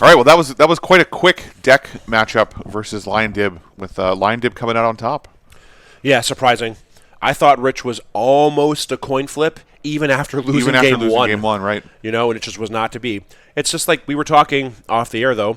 All right, well, that was quite a quick deck matchup versus Lion Dib, with Lion Dib coming out on top. Yeah, surprising. I thought Rich was almost a coin flip, even after losing game one. Right? You know, and it just was not to be. It's just like we were talking off the air, though.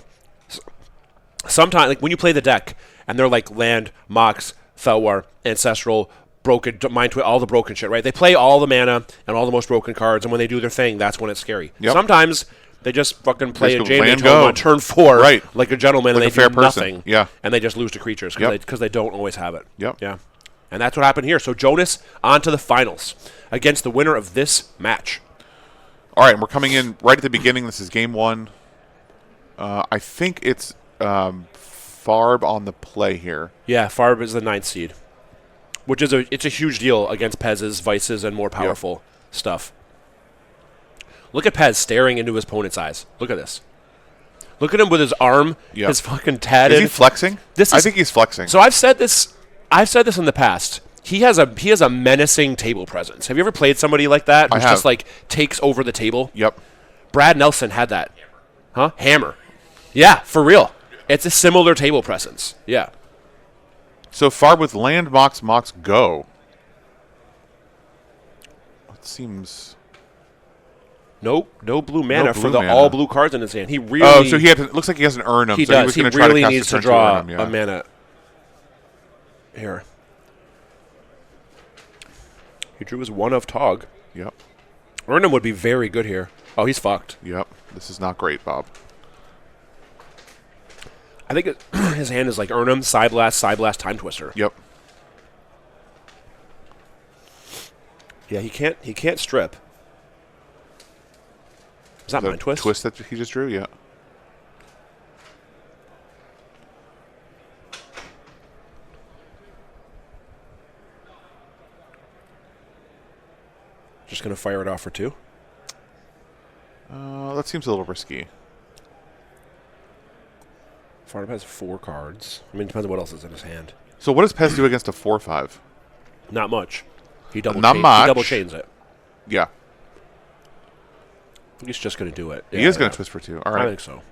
Sometimes, like when you play the deck, and they're like land, Mox, Felwar, Ancestral, broken, Mind Twist, all the broken shit, right? They play all the mana and all the most broken cards, and when they do their thing, that's when it's scary. Yep. Sometimes they just fucking play a land J-Mage go on turn 4, right, like a gentleman, like and they a fair do nothing. Yeah. And they just lose to creatures because they don't always have it. Yep. Yeah. And that's what happened here. So Jonas on to the finals against the winner of this match. All right, and we're coming in right at the beginning. This is game one. I think it's Farb on the play here. Yeah, Farb is the 9th seed, which is it's a huge deal against Pez's Vices and more powerful stuff. Look at Pez staring into his opponent's eyes. Look at this. Look at him with his arm, his fucking tatted. Is he flexing? I think he's flexing. So I've said this in the past. He has a menacing table presence. Have you ever played somebody like that who's just like takes over the table? Yep. Brad Nelson had that. Huh? Hammer. Yeah, for real. It's a similar table presence. Yeah. So Farb with land, Mox, go. It seems... No blue mana No blue for the mana. all blue cards in his hand. He really... Oh, so it looks like he has an Urnum. He so does. He, was He try really to cast needs a to turn draw Urnum, a mana. Here. He drew his one of Tog. Yep. Urnum would be very good here. Oh, he's fucked. Yep. This is not great, Bob. I think his hand is like Urnum, Psyblast, Time Twister. Yep. Yeah, he can't strip. Is that Mind Twist? Twist that he just drew? Yeah. Just going to fire it off for 2? That seems a little risky. Farb has 4 cards. I mean, it depends on what else is in his hand. So what does Pez do against a 4/5? Not much. He double chains it. Yeah. He's just going to do it. He is going to twist for 2. All right. I think so.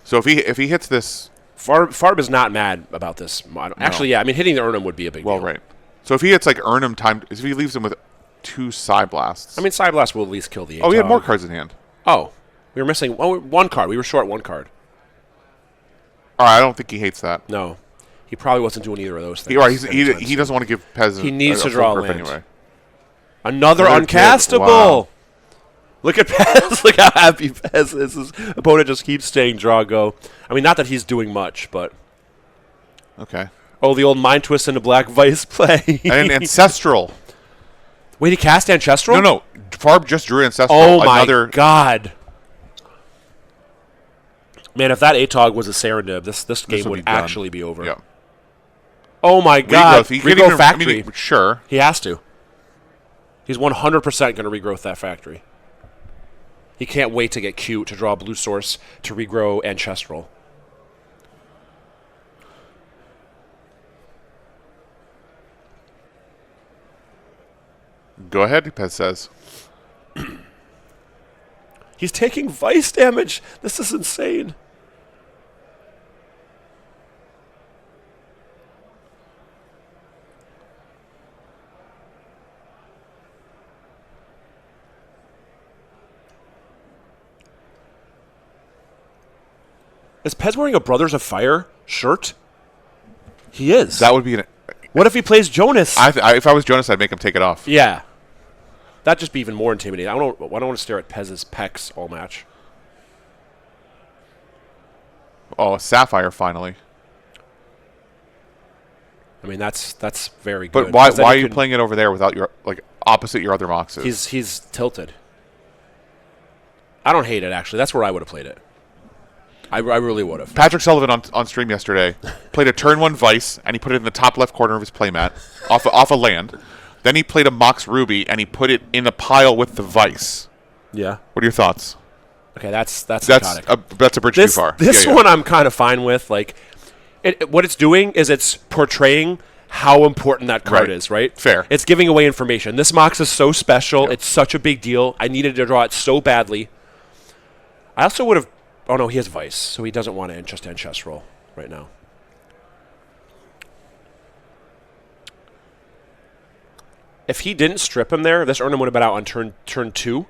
So if he hits this... Farb is not mad about this. Actually, yeah. I mean, hitting the Urnum would be a big deal. Well, right. So if he hits like Urnum time... If he leaves him with 2 Psyblasts... I mean, Psyblast will at least kill the 8. Oh, he had more cards in hand. Oh. We were missing 1 card. We were short 1 card. All right, I don't think he hates that. No. He probably wasn't doing either of those things. He doesn't want to give Pez He needs to draw a land. Anyway. Another uncastable. Wow. Look at Pez. Look how happy Pez is. His opponent just keeps staying draw go. I mean, not that he's doing much, but... Okay. Oh, the old Mind Twist into Black Vice play. And Ancestral. Wait, he cast Ancestral? No. Farb just drew Ancestral. Oh, my God. Man, if that Atog was a Serendib, this game would actually be over. Yeah. Oh, my God. Regrowth Factory. I mean, sure. He has to. He's 100% going to regrowth that factory. He can't wait to get cute to draw a blue source to regrow Ancestral. Go ahead, Pez says. He's taking Vice damage. This is insane. Is Pez wearing a Brothers of Fire shirt? He is. That would be an... What if he plays Jonas? If I was Jonas, I'd make him take it off. Yeah. That'd just be even more intimidating. I don't want to stare at Pez's pecs all match. Oh, Sapphire finally. I mean, that's very good. But why are you playing it over there without your opposite your other Moxes? He's tilted. I don't hate it, actually. That's where I would have played it. I really would have. Patrick Sullivan on stream yesterday played a turn 1 Vice, and he put it in the top left corner of his playmat off a land. Then he played a Mox Ruby, and he put it in the pile with the Vice. Yeah. What are your thoughts? Okay, that's psychotic. That's a bridge too far. This one I'm kind of fine with. Like, what it's doing is it's portraying how important that card is, right? Fair. It's giving away information. This Mox is so special. Yep. It's such a big deal. I needed to draw it so badly. I also would have Oh, no, he has Vice, so he doesn't want to just end chest roll right now. If he didn't strip him there, this Urnham would have been out on turn 2,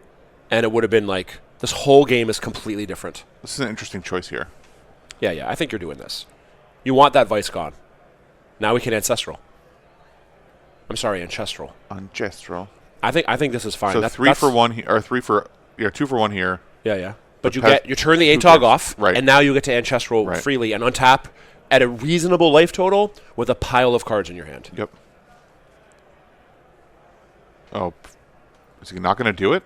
and it would have been like, this whole game is completely different. This is an interesting choice here. Yeah, I think you're doing this. You want that Vice gone. Now we can Ancestral. I'm sorry, Ancestral. Ancestral. I think this is fine. So 3 for 1 here, or 2 for 1 here. Yeah. But you turn the ATOG off, right. And now you get to Ancestral freely and untap at a reasonable life total with a pile of cards in your hand. Yep. Oh, is he not going to do it?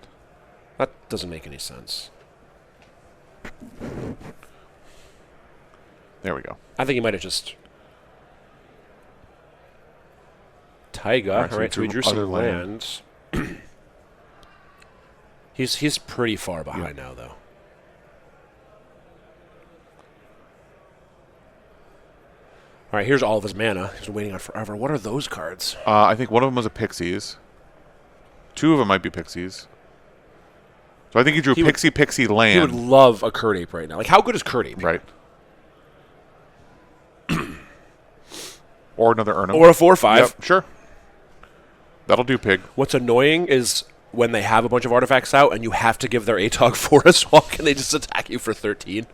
That doesn't make any sense. There we go. I think he might have just Taiga. All right, so we drew some lands. He's pretty far behind now, though. All right, here's all of his mana. He's been waiting on forever. What are those cards? I think one of them was a Pixies. 2 of them might be Pixies. So I think he drew Pixie land. He would love a Curd Ape right now. Like, how good is Curd Ape? Right. Or another Urnham. Or a 4/5. Yep, sure. That'll do, Pig. What's annoying is when they have a bunch of artifacts out and you have to give their ATOG Forest Walk and they just attack you for 13.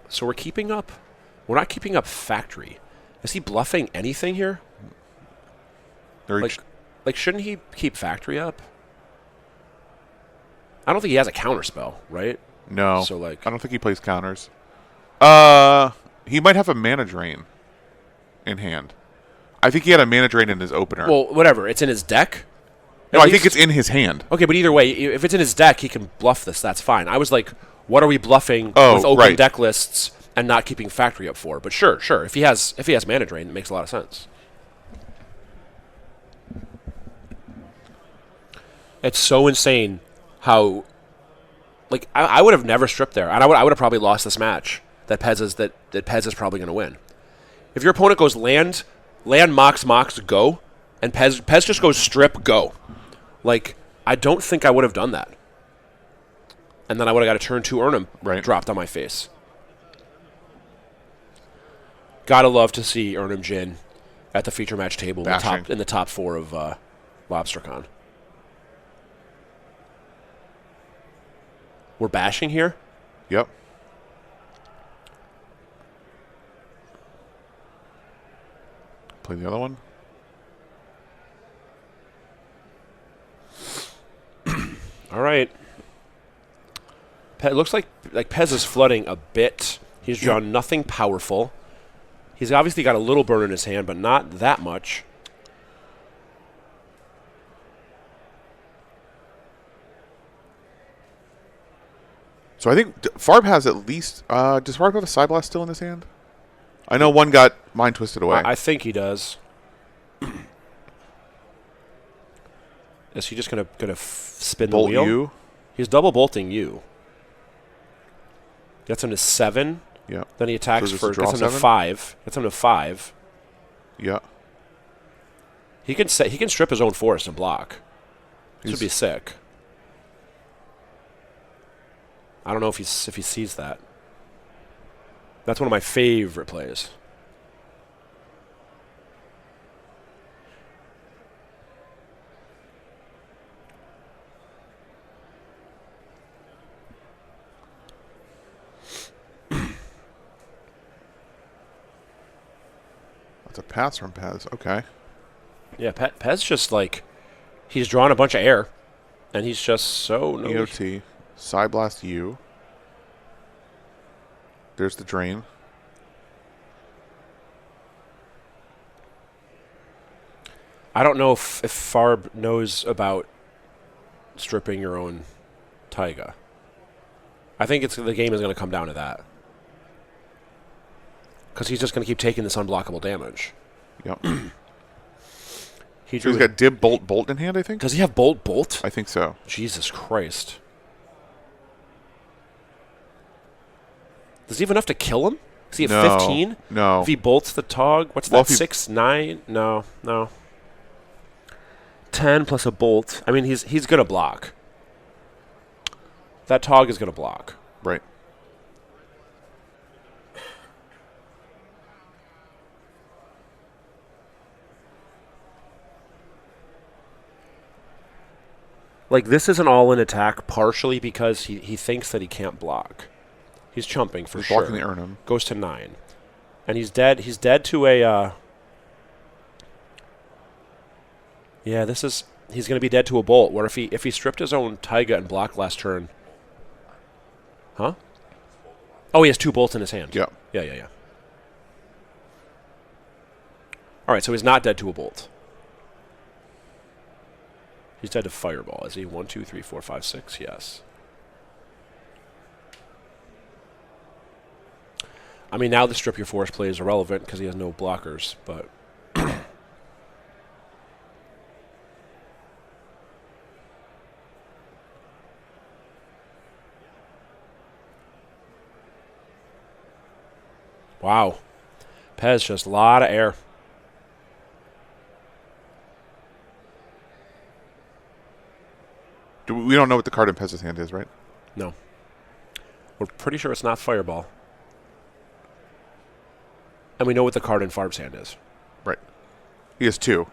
So we're keeping up. We're not keeping up Factory. Is he bluffing anything here? Like, shouldn't he keep Factory up? I don't think he has a counterspell, right? No. So like, I don't think he plays counters. He might have a Mana Drain in hand. I think he had a Mana Drain in his opener. Well, whatever. It's in his deck. No, I think it's in his hand. Okay, but either way, if it's in his deck, he can bluff this. That's fine. I was like, what are we bluffing with open deck lists and not keeping Factory up for? But sure. If he has Mana Drain, it makes a lot of sense. It's so insane how, like, I would have never stripped there, and I would have probably lost this match. That Pez is probably going to win. If your opponent goes land, mox, go, and Pez just goes strip, go. Like, I don't think I would have done that. And then I would have got a turn 2 Urnham dropped on my face. Gotta love to see Urnham Jin at the feature match table in the top 4 of Lobstercon. We're bashing here? Yep. Play the other one. All right. It looks like Pez is flooding a bit. He's drawn nothing powerful. He's obviously got a little burn in his hand, but not that much. So I think Farb has at least... does Farb have a Side Blast still in his hand? I know one got Mind Twisted away. I think he does. Is he just gonna spin Bolt the wheel? you. He's double bolting you. Gets him to 7. Yeah. Then he attacks So gets him to 5. Gets him to 5. Yeah. He can strip his own forest and block. This would be sick. I don't know if he sees that. That's one of my favorite plays. That's a pass from Pez. Okay. Yeah, Pez just like, he's drawn a bunch of air, and he's just so... EOT. Side Blast you. There's the drain. I don't know if Farb knows about stripping your own Taiga. I think the game is going to come down to that. Because he's just going to keep taking this unblockable damage. Yep. He's got Dib Bolt in hand, I think? Does he have Bolt? I think so. Jesus Christ. Does he have enough to kill him? Is he at 15? No. If he bolts the Tog, what's that, 6, 9? No. 10 plus a bolt. I mean, he's going to block. That Tog is going to block. Right. Like, this is an all-in attack partially because he thinks that he can't block. He's chumping for sure. Blocking the Urnum. Goes to 9. And he's dead. He's dead to a... yeah, this is... He's going to be dead to a bolt, where if he stripped his own Taiga and blocked last turn... Huh? Oh, he has 2 bolts in his hand. Yeah. Yeah. All right, so he's not dead to a bolt. He's dead to Fireball. Is he 1, 2, 3, 4, 5, 6? Yes. I mean, now the strip your force play is irrelevant because he has no blockers, but... wow. Pez, just a lot of air. We don't know what the card in Pez's hand is, right? No. We're pretty sure it's not Fireball. And we know what the card in Farb's hand is. Right. He has 2.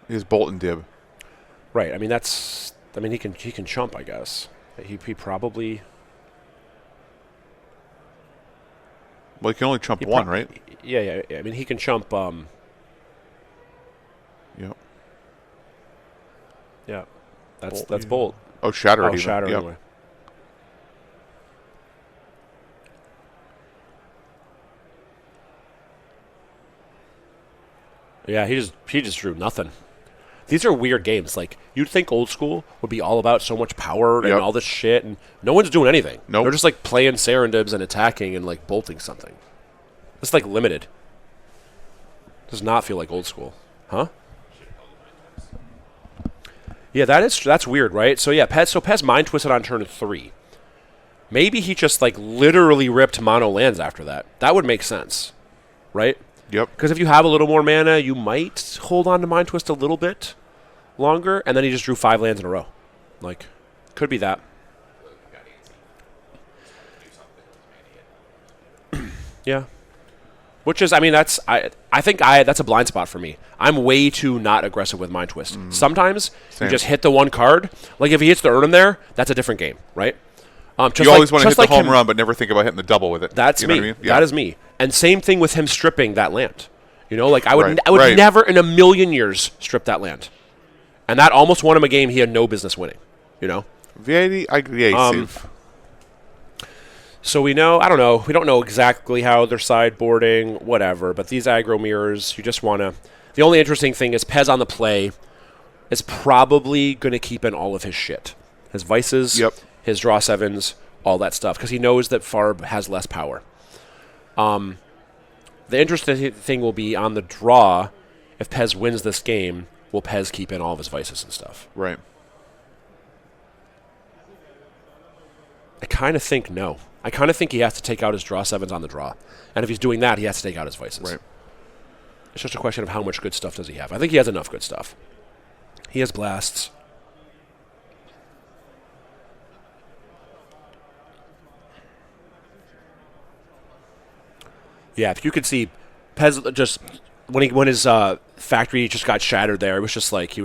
He has Bolt and Dib. Right. I mean, that's... I mean, he can chump, I guess. He probably... Well, he can only chump 1, right? Yeah. I mean, he can chump... Yep. Yeah. That's Bolt. Oh, Shatter. Oh, even. Shatter Yep. anyway. Yeah, he just drew nothing. These are weird games. Like, you'd think old school would be all about so much power and all this shit, and no one's doing anything. Nope. They're just, like, playing Serendibs and attacking and, like, bolting something. It's, like, limited. Does not feel like old school. Huh? Yeah, that's weird, right? So, yeah, Pez mind twisted on turn 3. Maybe he just, like, literally ripped mono lands after that. That would make sense, right? Yep. Because if you have a little more mana, you might hold on to Mind Twist a little bit longer, and then he just drew 5 lands in a row. Like, could be that. Yeah. Which is, I mean, I think that's a blind spot for me. I'm way too not aggressive with Mind Twist. Sometimes you just hit the one card. Like, if he hits the Urnum there, that's a different game, right? You always want to hit the home run, but never think about hitting the double with it. That's you know me. What I mean? Yeah. That is me. And same thing with him stripping that land. You know, like I would Right. never in a million years strip that land. And that almost won him a game he had no business winning. You know? Very aggressive. So we know, I don't know, we don't know exactly how they're sideboarding, whatever, but these aggro mirrors, you just want to... The only interesting thing is Pez on the play is probably going to keep in all of his shit. His vices, his draw 7s, all that stuff, because he knows that Farb has less power. The interesting thing will be on the draw, if Pez wins this game, will Pez keep in all of his vices and stuff? Right. I kind of think no. I kind of think he has to take out his draw 7s on the draw. And if he's doing that, he has to take out his vices. Right. It's just a question of how much good stuff does he have. I think he has enough good stuff. He has blasts. Yeah, if you could see Pez just when his factory just got shattered there, he was just like I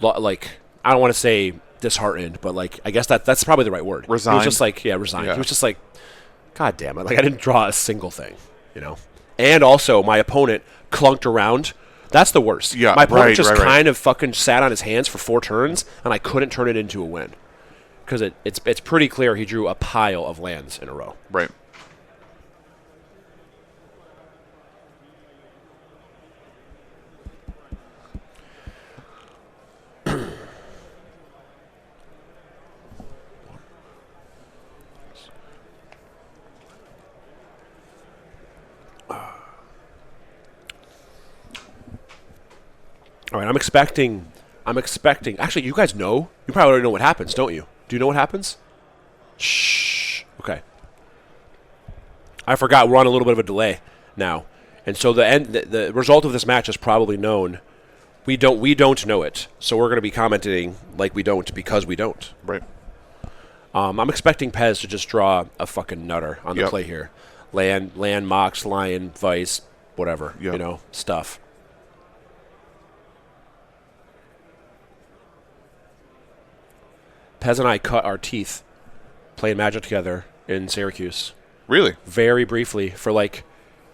don't want to say disheartened, but like I guess that's probably the right word. Resigned. He was just like resigned. Yeah. He was just like, God damn it! Like I didn't draw a single thing, you know. And also my opponent clunked around. That's the worst. Yeah, my opponent right. kind of fucking sat on his hands for 4 turns, and I couldn't turn it into a win because it's pretty clear he drew a pile of lands in a row. Right. All right, I'm expecting. Actually, you guys know. You probably already know what happens, don't you? Do you know what happens? Shh. Okay. I forgot. We're on a little bit of a delay now, and so the result of this match is probably known We don't know it, so we're going to be commenting like we don't because we don't. Right. I'm expecting Pez to just draw a fucking nutter on the play here. Land, Mox, Lion, Vice, whatever, stuff. Pez and I cut our teeth playing Magic together in Syracuse. Really? Very briefly for like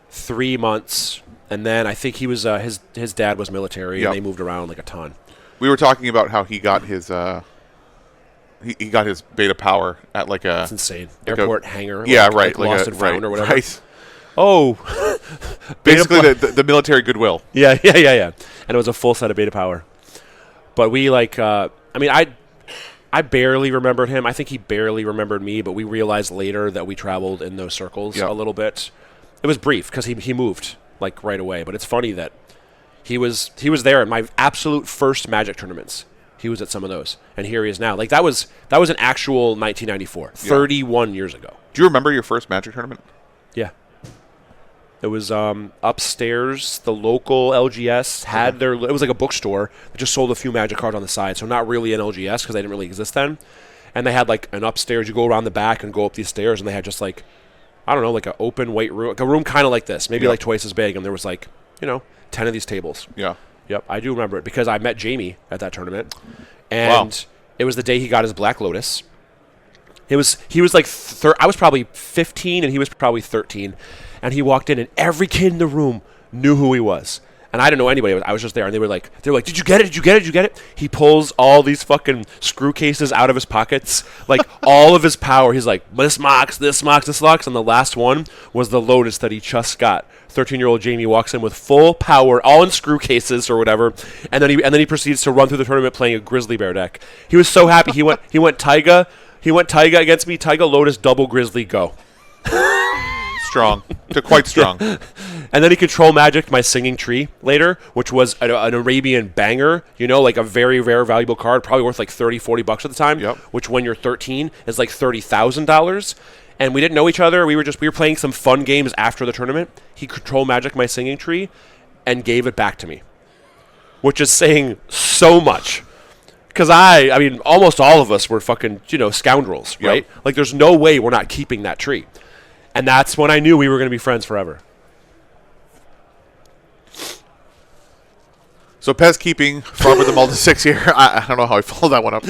3 months, and then I think he was his dad was military, and they moved around like a ton. We were talking about how he got his he got his beta power at like a. That's insane. Like airport hangar. Yeah, like, right. Like Lost and Found or whatever. Right. Oh. Basically, the military goodwill. Yeah. And it was a full set of beta power. But we I barely remembered him. I think he barely remembered me, but we realized later that we traveled in those circles a little bit. It was brief because he moved like right away. But it's funny that he was there at my absolute first Magic tournaments. He was at some of those, and here he is now. Like that was an actual 1994, 31 years ago. Do you remember your first Magic tournament? Yeah. It was upstairs. The local LGS had it was like a bookstore that just sold a few Magic cards on the side. So not really an LGS because they didn't really exist then. And they had like an upstairs. You go around the back and go up these stairs, and they had just like, I don't know, like an open white room, like a room kind of like this, maybe like twice as big. And there was like, 10 of these tables. Yeah. Yep, I do remember it because I met Jamie at that tournament, and it was the day he got his Black Lotus. He was like I was probably 15 and he was probably 13, and he walked in and every kid in the room knew who he was, and I didn't know anybody. I was just there, and they were like, "Did you get it? Did you get it? Did you get it?" He pulls all these fucking screw cases out of his pockets, like all of his power. He's like, "This Mox, this Mox, this Mox," and the last one was the Lotus that he just got. 13-year-old Jamie walks in with full power, all in screw cases or whatever, and then he proceeds to run through the tournament playing a Grizzly Bear deck. He was so happy. He went Taiga against me. Taiga, Lotus, double Grizzly, go. Strong. Quite strong. And then he control magic my Singing Tree later, which was an Arabian banger, like a very rare valuable card, probably worth like $30-$40 at the time, which when you're 13 is like $30,000. And we didn't know each other. We were playing some fun games after the tournament. He control magic my Singing Tree and gave it back to me, which is saying so much. Because I mean, almost all of us were fucking, scoundrels, right? Like, there's no way we're not keeping that tree. And that's when I knew we were going to be friends forever. So Pez keeping Farb with the multi-6 here. I don't know how I followed that one up.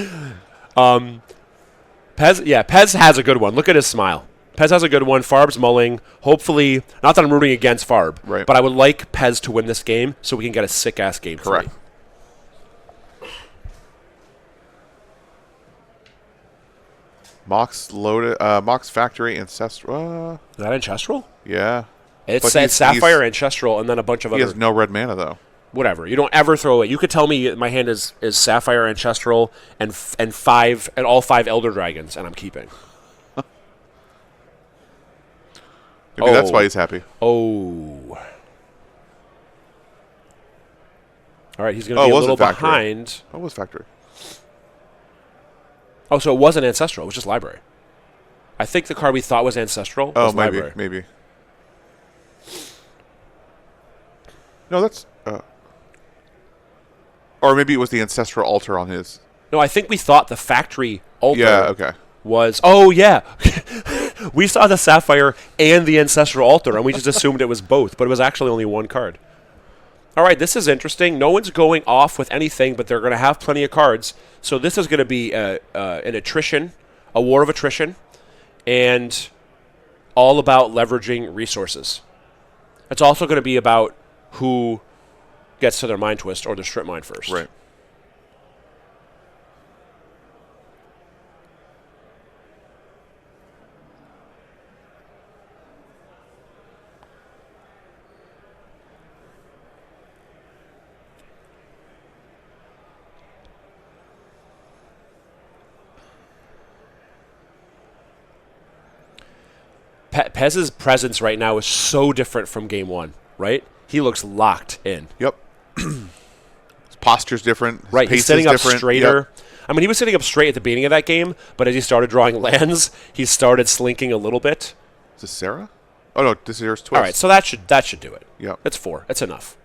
Pez has a good one. Look at his smile. Pez has a good one. Farb's mulling. Hopefully, not that I'm rooting against Farb, right, but I would like Pez to win this game so we can get a sick-ass game. Correct. Mox loaded. Mox Factory Ancestral. Is that Ancestral? Yeah. It's Sapphire Ancestral and then a bunch of other. He has no red mana though. Whatever. You don't ever throw it. You could tell me my hand is Sapphire Ancestral and all 5 Elder Dragons, and I'm keeping. Maybe that's why he's happy. Oh. All right, he's going to be a little behind. What was Factory? Oh, so it wasn't Ancestral. It was just Library. I think the card we thought was Ancestral was Library. Maybe. No, that's... or maybe it was the Ancestral Altar on his... No, I think we thought the Factory Altar was... Oh, yeah. We saw the Sapphire and the Ancestral Altar, and we just assumed it was both, but it was actually only one card. All right, this is interesting. No one's going off with anything, but they're going to have plenty of cards. So this is going to be an attrition, a war of attrition, and all about leveraging resources. It's also going to be about who gets to their Mind Twist or their Strip Mine first. Right. Pez's presence right now is so different from game one, right? He looks locked in. Yep. His posture's different. His right, pace he's sitting is up different. straighter. Yep. I mean, he was sitting up straight at the beginning of that game, but as he started drawing lands, he started slinking a little bit. Is this Sarah? Oh, no, this is yours twist. All right, so that should do it. Yep. It's 4. It's enough.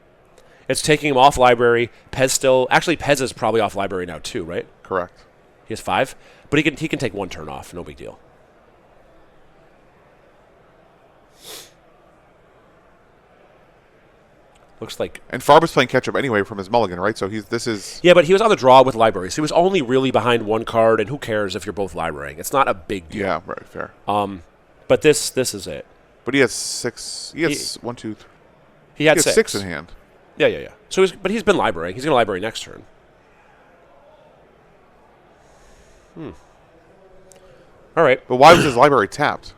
It's taking him off library. Pez is probably off library now too, right? Correct. He has 5, but he can take 1 turn off. No big deal. Looks like. And Farb is playing catch up anyway from his mulligan, right? So this is. Yeah, but he was on the draw with library, so he was only really behind 1 card. And who cares if you're both librarying? It's not a big deal. Yeah, right, fair. But this is it. But he has 6. He has 1, 2, 3. He had has 6. 6 in hand. Yeah. So he's been librarying. He's going to library next turn. All right. But why was his library tapped?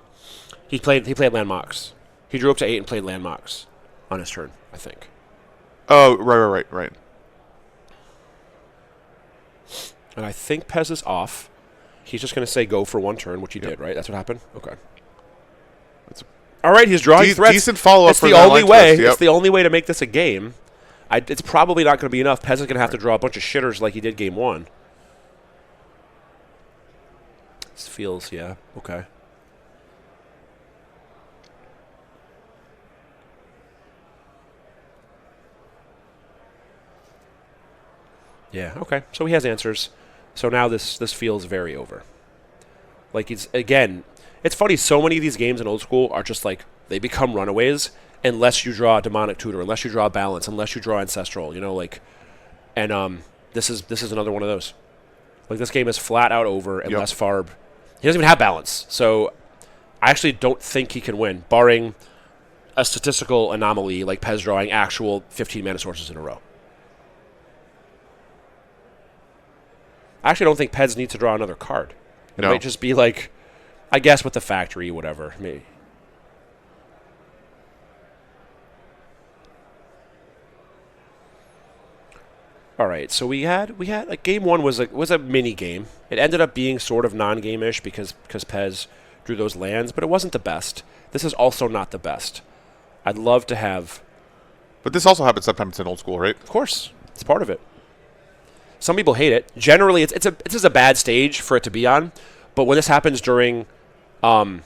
He played landmarks. He drew up to 8 and played landmarks on his turn, I think. Oh, right. And I think Pez is off. He's just going to say go for 1 turn, which he did, right? That's what happened? Okay. All right, he's drawing threats. Decent follow-up It's for the that only line way. twist, yep. It's the only way to make this a game. It's probably not going to be enough. Pez is going to have to draw a bunch of shitters like he did game 1. This feels, yeah, okay. Yeah, okay. So he has answers. So now this feels very over. Like, it's funny, so many of these games in old school are just like, they become runaways unless you draw a demonic tutor, unless you draw balance, unless you draw ancestral, and this is another one of those. Like, this game is flat out over unless Farb, he doesn't even have balance. So I actually don't think he can win, barring a statistical anomaly like Pez drawing actual 15 mana sources in a row. I actually don't think Pez needs to draw another card. It might just be like, I guess with the factory, whatever. Maybe. All right, so we had like game 1 was a mini game. It ended up being sort of non-game-ish because Pez drew those lands, but it wasn't the best. This is also not the best. I'd love to have. But this also happens sometimes in old school, right? Of course, it's part of it. Some people hate it. Generally, it's a bad stage for it to be on. But when this happens during the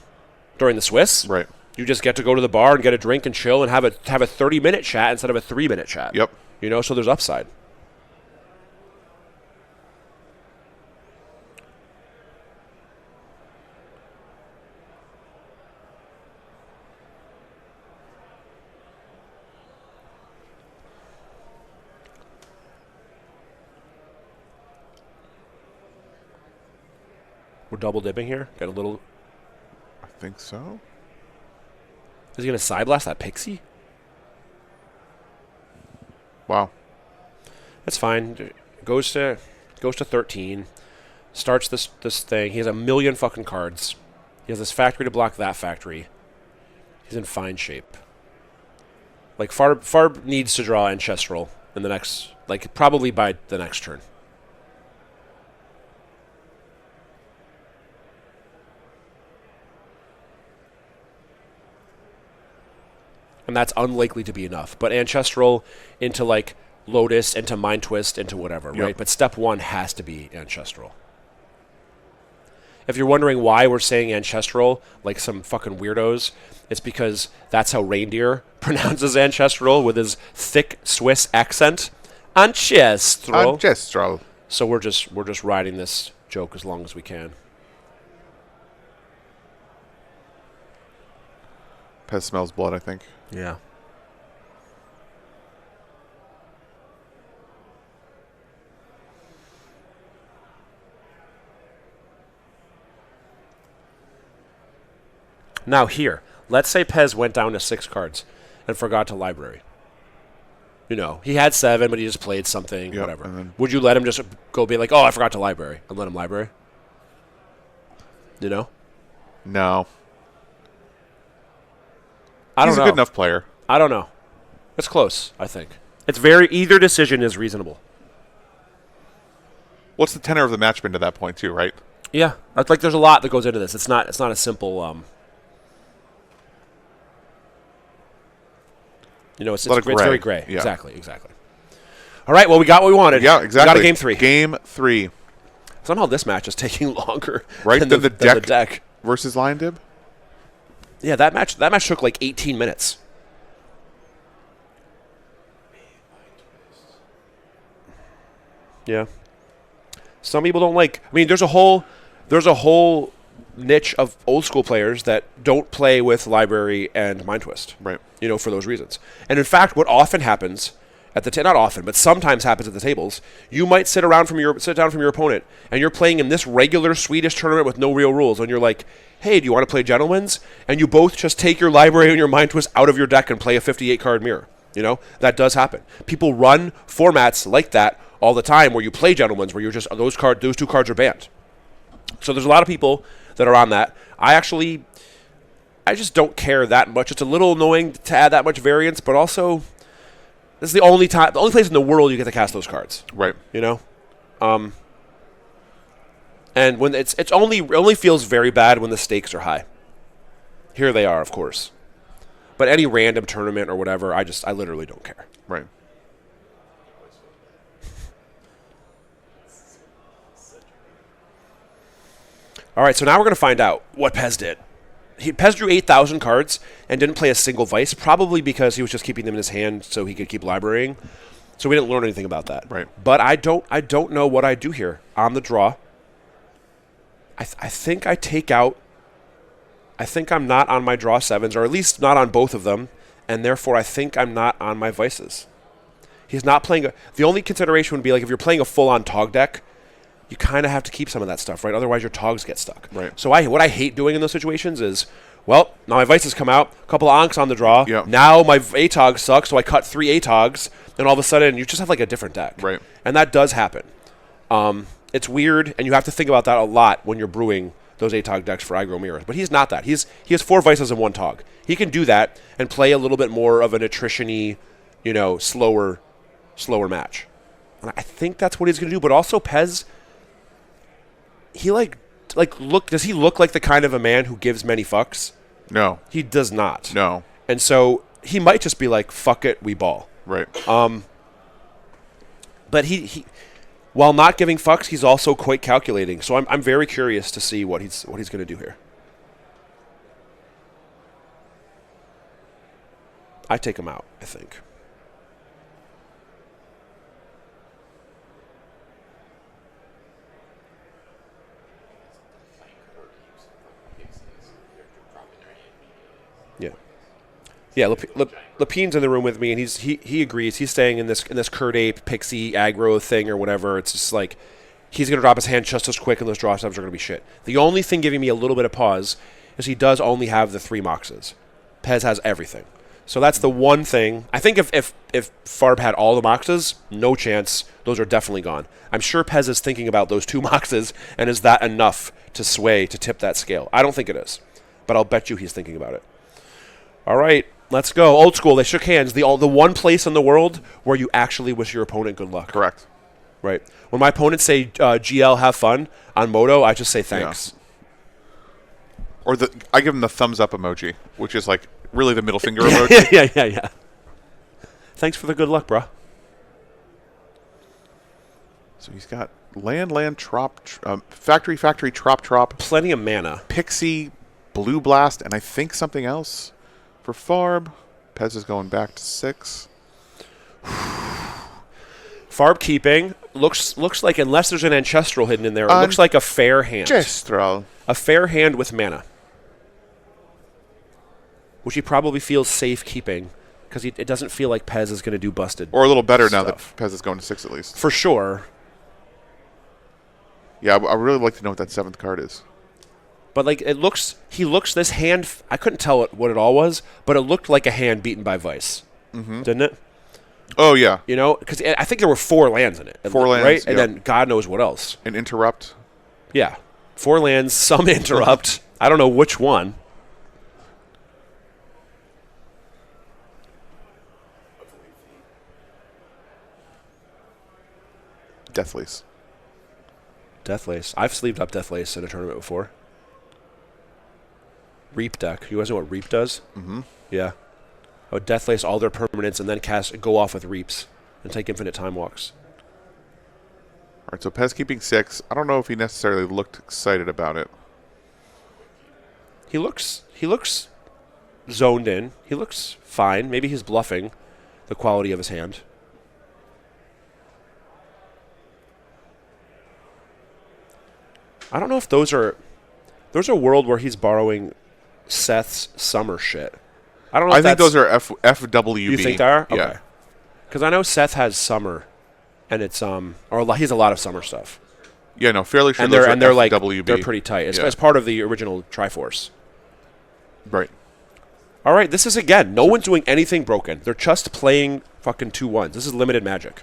Swiss, right, you just get to go to the bar and get a drink and chill and have a 30-minute chat instead of a 3-minute chat. Yep. So there's upside. We're double dipping here. Got a little. I think so. Is he going to side blast that pixie? Wow. That's fine. Goes to 13. Starts this thing. He has a million fucking cards. He has this factory to block that factory. He's in fine shape. Like Farb needs to draw ancestral in the next, like probably by the next turn. And that's unlikely to be enough. But ancestral into like Lotus, into Mind Twist, into whatever, right? But step 1 has to be ancestral. If you're wondering why we're saying ancestral, like some fucking weirdos, it's because that's how Reindeer pronounces ancestral with his thick Swiss accent. Ancestral. Ancestral. So we're just riding this joke as long as we can. Pez smells blood, I think. Yeah. Now here, let's say Pez went down to 6 cards and forgot to library. He had 7, but he just played something, whatever. Would you let him just go be like, oh, I forgot to library, and let him library? No. I don't know. He's a good enough player. I don't know. It's close, I think. Either decision is reasonable. What's the tenor of the match been to that point, too, right? Yeah. Like, there's a lot that goes into this. It's not a simple, it's very gray. Yeah. Exactly. All right, well, we got what we wanted. Yeah, exactly. We got a game 3. Game 3. Somehow this match is taking longer than the deck versus Lion Dib? Yeah, that match took like 18 minutes. Yeah. Some people don't like. I mean, there's a whole niche of old school players that don't play with library and mind twist. Right. For those reasons. And in fact, what often happens at the not often, but sometimes happens at the tables, you might sit down from your opponent, and you're playing in this regular Swedish tournament with no real rules, and you're like, hey, do you want to play Gentlemen's? And you both just take your library and your mind twist out of your deck and play a 58 card mirror. That does happen. People run formats like that all the time where you play Gentlemen's, where you're just those two cards are banned. So there's a lot of people that are on that. I just don't care that much. It's a little annoying to add that much variance, but also this is the only place in the world you get to cast those cards. Right. And when it only feels very bad when the stakes are high. Here they are, of course. But any random tournament or whatever, I literally don't care. Right. All right, so now we're going to find out what Pez did. Pez drew 8,000 cards and didn't play a single Vice, probably because he was just keeping them in his hand so he could keep librarying. So we didn't learn anything about that. Right. But I don't know what I do here on the draw. I think I take out. I think I'm not on my draw sevens, or at least not on both of them, and therefore I think I'm not on my Vices. He's not playing. The only consideration would be like if you're playing a full-on Tog deck, you kind of have to keep some of that stuff, right? Otherwise, your Togs get stuck. Right. So what I hate doing in those situations is, well, now my Vices come out, a couple of Ankhs on the draw. Yep. Now my ATOGs suck, so I cut 3 ATOGs, and all of a sudden you just have like a different deck. Right. And that does happen. It's weird, and you have to think about that a lot when you're brewing those ATOG decks for aggro mirrors. But he's not that. He has 4 Vices and 1 Tog. He can do that and play a little bit more of an attrition-y, slower match. And I think that's what he's going to do. But also Pez, he does he look like the kind of a man who gives many fucks? No. He does not. No. And so he might just be like, fuck it, we ball. Right. But he while not giving fucks, he's also quite calculating. So I'm very curious to see what he's going to do here. I take him out, I think. Yeah. Yeah, Lepine's in the room with me, and he agrees. He's staying in this Curd Ape, Pixie, aggro thing or whatever. It's just like he's going to drop his hand just as quick, and those draw steps are going to be shit. The only thing giving me a little bit of pause is he does only have the 3 Moxes. Pez has everything. So that's the one thing. I think if Farb had all the Moxes, no chance. Those are definitely gone. I'm sure Pez is thinking about those 2 Moxes, and is that enough to tip that scale? I don't think it is, but I'll bet you he's thinking about it. All right. Let's go. Old school. They shook hands. The one place in the world where you actually wish your opponent good luck. Correct. Right. When my opponents say, GL, have fun, on Moto, I just say thanks. Yeah. Or I give them the thumbs up emoji, which is like really the middle finger emoji. Yeah. Thanks for the good luck, bruh. So he's got land, trop, factory, trop. Plenty of mana. Pixie, Blue Blast, and I think something else. For Farb, Pez is going back to 6. Farb keeping looks like, unless there's an Ancestral hidden in there, it looks like a fair hand. Ancestral. A fair hand with mana, which he probably feels safe keeping because it doesn't feel like Pez is going to do busted. Or a little better stuff. now that Pez is going to 6 at least. For sure. Yeah, I really like to know what that 7th card is. But this hand, I couldn't tell what it all was, but it looked like a hand beaten by Vice. Mm-hmm. Didn't it? Oh, yeah. Because I think there were 4 lands in it. 4 lands, right? Yep. And then God knows what else. An interrupt. Yeah. 4 lands, some interrupt. I don't know which one. Deathlace. Deathlace. I've sleeved up Deathlace in a tournament before. Reap deck. You guys know what Reap does? Mm-hmm. Yeah. Oh, Deathlace all their permanents and then go off with Reaps and take infinite time walks. All right, so Pez keeping 6. I don't know if he necessarily looked excited about it. He looks zoned in. He looks fine. Maybe he's bluffing the quality of his hand. I don't know if those are a world where he's borrowing Seth's summer shit. I don't know. I think those are FWB. You think they are? Yeah. Okay. Because I know Seth has summer, and it's or he's a lot of summer stuff. Yeah, no, fairly sure. And those they're are like FWB. they're pretty tight. As part of the original Triforce. Right. All right, this is again. No one's doing anything broken. They're just playing fucking 2-1s. This is limited magic.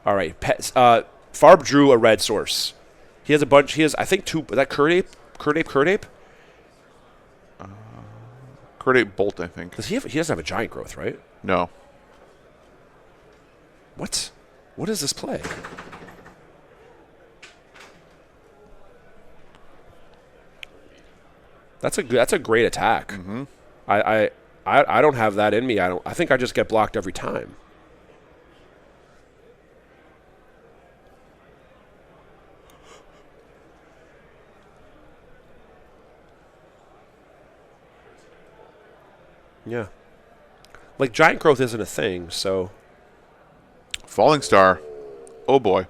All right, Farb drew a red source. He has a bunch. He has, I think, 2. Is that Curd Ape? Curd Ape Bolt, I think. Does he have? He doesn't have a giant growth, right? No. What does this play? That's a great attack. Mm-hmm. I don't have that in me. I think I just get blocked every time. Yeah. Like, giant growth isn't a thing, so... Falling Star. Oh, boy.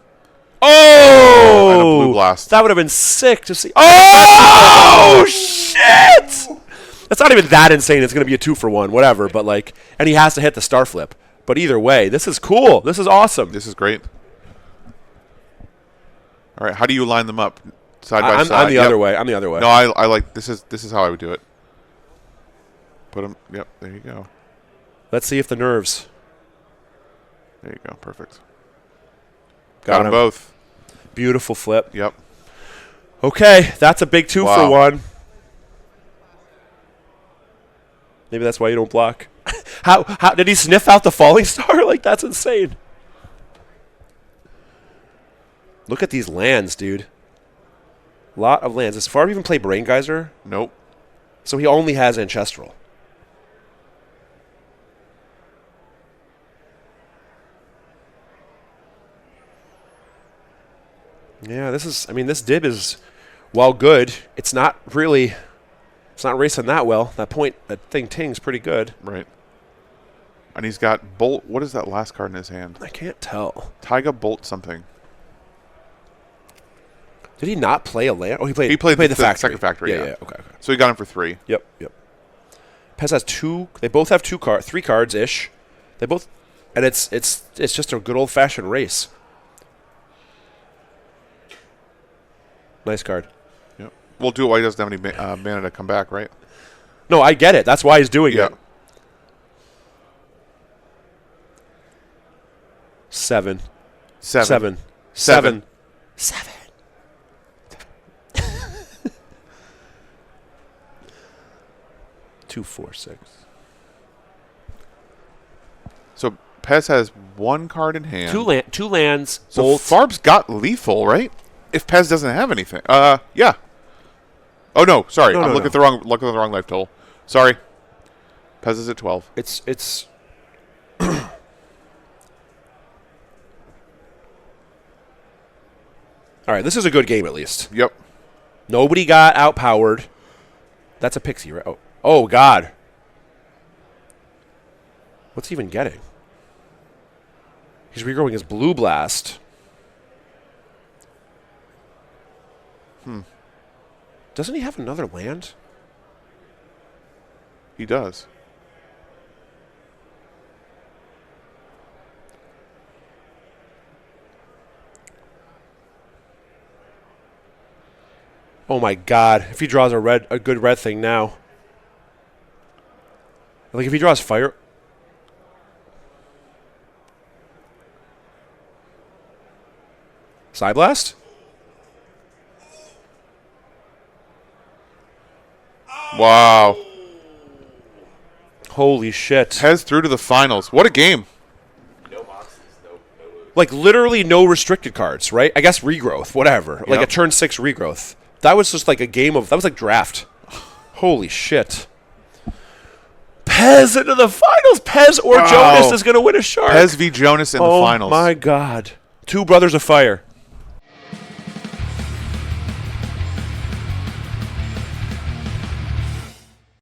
Oh! And a Blue Blast. That would have been sick to see. Oh, shit! That's not even that insane. It's going to be a 2-for-1, whatever. But, like... And he has to hit the star flip. But either way, this is cool. This is awesome. This is great. All right, how do you line them up? Side by side? I'm the other way. I'm the other way. No, I like... This is how I would do it. Put them. Yep, there you go. Let's see if the nerves. There you go. Perfect. Got them him. both. Beautiful flip. Yep. Okay, that's a big 2-for-1. Wow. Maybe that's why you don't block. How did he sniff out the falling star? Like, that's insane. Look at these lands, dude. Lot of lands. Does Farb even play Brain Geyser? Nope. So he only has Ancestral. Yeah, this dib is, while good, it's not racing that well. That thing ting's pretty good. Right. And he's got Bolt. What is that last card in his hand? I can't tell. Taiga Bolt something. Did he not play a land? Oh, he played the factory. Second factory, Yeah, okay. So he got him for 3. Yep. Pez has 2. They both have 3 cards-ish. They both, and it's just a good old-fashioned race. Nice card. Yep. We'll do it while he doesn't have any mana to come back, right? No, I get it. That's why he's doing it. 7. 2, 4, 6. So Pez has 1 card in hand. 2 lands. So Bolt. Farb's got lethal, right? If Pez doesn't have anything. Yeah. Oh no, sorry. I'm looking at the wrong life total. Sorry. Pez is at 12. It's all right, this is a good game at least. Yep. Nobody got outpowered. That's a pixie, right? Oh God. What's he even getting? He's regrowing his Blue Blast. Doesn't he have another land? He does. Oh my God! If he draws a good red thing now, like if he draws fire, Side Blast. Wow. Holy shit! Pez through to the finals. What a game! Like literally no restricted cards, right? I guess regrowth, whatever. Like a turn 6 regrowth. That was just like a game of... That was like draft. Holy shit. Pez into the finals. Pez or Jonas is going to win a shark. Pez v. Jonas in the finals. Oh, my God. 2 brothers of fire.